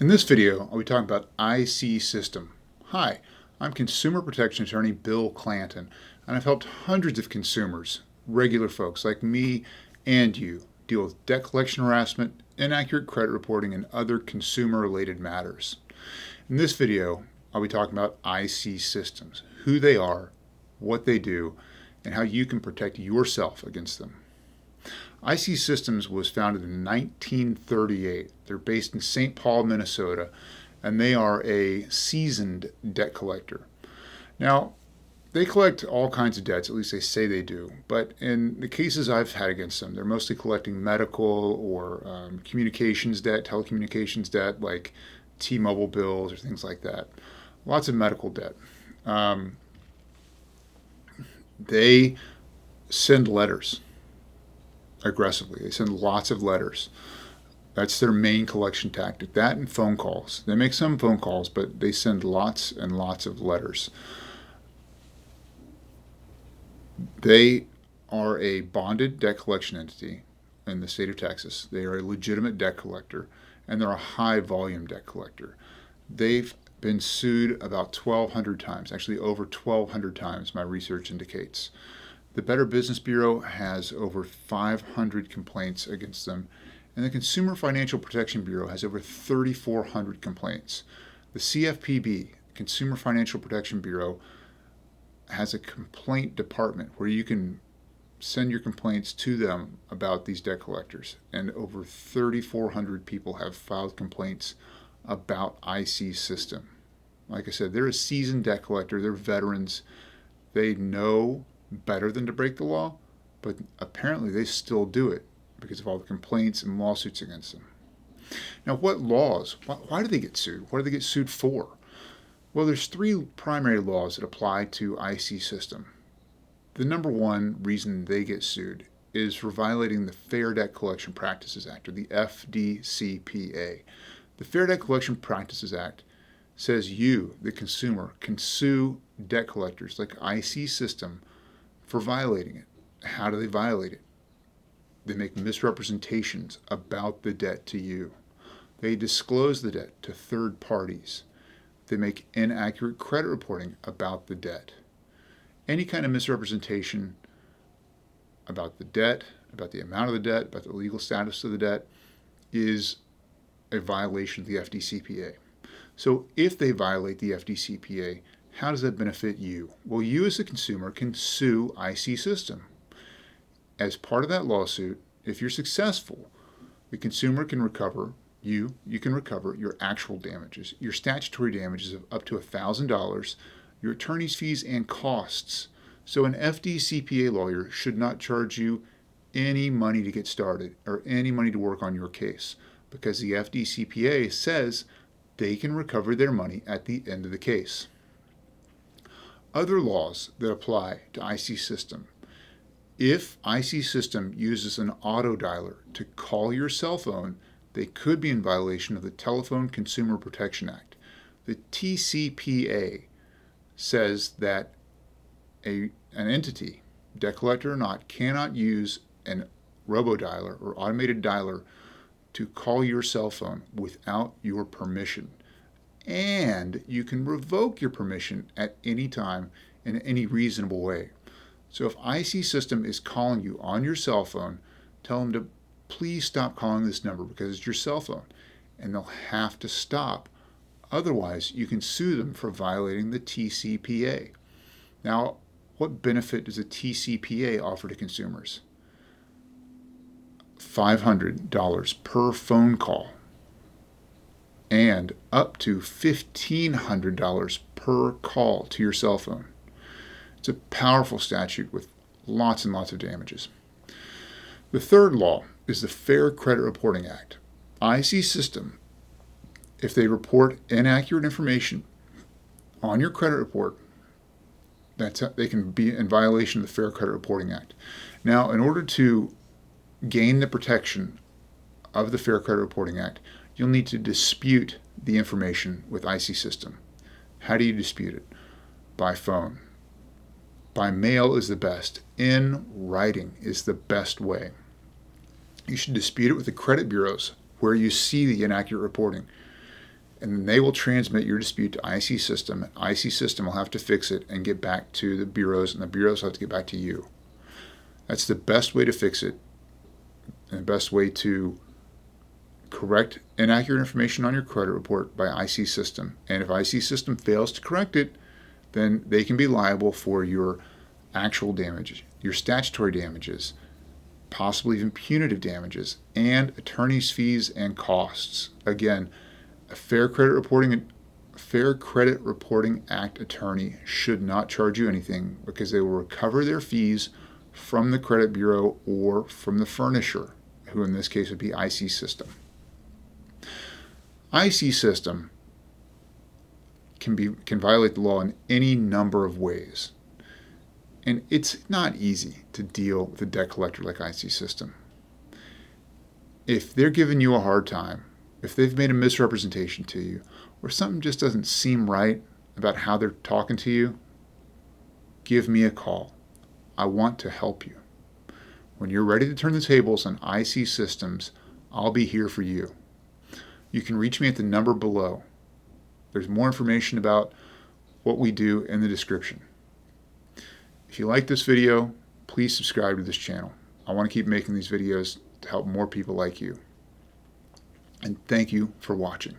In this video, I'll be talking about IC System. Hi, I'm Consumer Protection Attorney Bill Clanton, and I've helped hundreds of consumers, regular folks like me and you, deal with debt collection harassment, inaccurate credit reporting, and other consumer-related matters. In this video, I'll be talking about IC Systems, who they are, what they do, and how you can protect yourself against them. IC Systems was founded in 1938. They're based in St. Paul, Minnesota, and they are a seasoned debt collector. Now, they collect all kinds of debts, at least they say they do, but in the cases I've had against them, they're mostly collecting medical or communications debt, telecommunications debt, like T-Mobile bills or things like that. Lots of medical debt. They send letters aggressively. They send lots of letters. That's their main collection tactic. That and phone calls. They make some phone calls, but they send lots and lots of letters. They are a bonded debt collection entity in the state of Texas. They are a legitimate debt collector, and they're a high volume debt collector. They've been sued about 1,200 times, actually over 1,200 times, my research indicates. The Better Business Bureau has over 500 complaints against them, and the Consumer Financial Protection Bureau has over 3,400 complaints. The CFPB, Consumer Financial Protection Bureau, has a complaint department where you can send your complaints to them about these debt collectors, and over 3,400 people have filed complaints about IC System. Like I said, they're a seasoned debt collector. They're veterans. They know better than to break the law, but apparently they still do it because of all the complaints and lawsuits against them. Now, what laws? Why do they get sued? What do they get sued for? Well, there's three primary laws that apply to IC System. The number one reason they get sued is for violating the Fair Debt Collection Practices Act, or the FDCPA. The Fair Debt Collection Practices Act says you, the consumer, can sue debt collectors like IC System for violating it. How do they violate it? They make misrepresentations about the debt to you. They disclose the debt to third parties. They make inaccurate credit reporting about the debt. Any kind of misrepresentation about the debt, about the amount of the debt, about the legal status of the debt is a violation of the FDCPA. So if they violate the FDCPA, how does that benefit you? Well, you as a consumer can sue IC System. As part of that lawsuit, if you're successful, the consumer can recover, you can recover your actual damages, your statutory damages of up to $1,000, your attorney's fees and costs. So an FDCPA lawyer should not charge you any money to get started or any money to work on your case, because the FDCPA says they can recover their money at the end of the case. Other laws that apply to IC System. If IC System uses an auto dialer to call your cell phone, they could be in violation of the Telephone Consumer Protection Act. The Tcpa says that an entity, debt collector or not, cannot use an robo-dialer or automated dialer to call your cell phone without your permission. And you can revoke your permission at any time in any reasonable way. So if IC System is calling you on your cell phone, tell them to please stop calling this number because it's your cell phone, and they'll have to stop. Otherwise, you can sue them for violating the TCPA. Now, what benefit does a TCPA offer to consumers? $500 per phone call, and up to $1,500 per call to your cell phone. It's a powerful statute with lots and lots of damages. The third law is the Fair Credit Reporting Act. IC System, if they report inaccurate information on your credit report, they can be in violation of the Fair Credit Reporting Act. Now, in order to gain the protection of the Fair Credit Reporting Act, you'll need to dispute the information with IC System. How do you dispute it? By phone. By mail is the best. In writing is the best way. You should dispute it with the credit bureaus where you see the inaccurate reporting. and then they will transmit your dispute to IC system. IC system will have to fix it and get back to the bureaus, and the bureaus will have to get back to you. That's the best way to fix it, and the best way to correct inaccurate information on your credit report by IC system. And if IC system fails to correct it, then they can be liable for your actual damages, your statutory damages, possibly even punitive damages, and attorney's fees and costs. Again, a Fair Credit Reporting Act attorney should not charge you anything, because they will recover their fees from the credit bureau or from the furnisher, who in this case would be IC system. IC system can violate the law in any number of ways. And it's not easy to deal with a debt collector like IC system. If they're giving you a hard time, if they've made a misrepresentation to you, or something just doesn't seem right about how they're talking to you, give me a call. I want to help you. When you're ready to turn the tables on IC systems, I'll be here for you. You can reach me at the number below. There's more information about what we do in the description. If you like this video, please subscribe to this channel. I want to keep making these videos to help more people like you. And thank you for watching.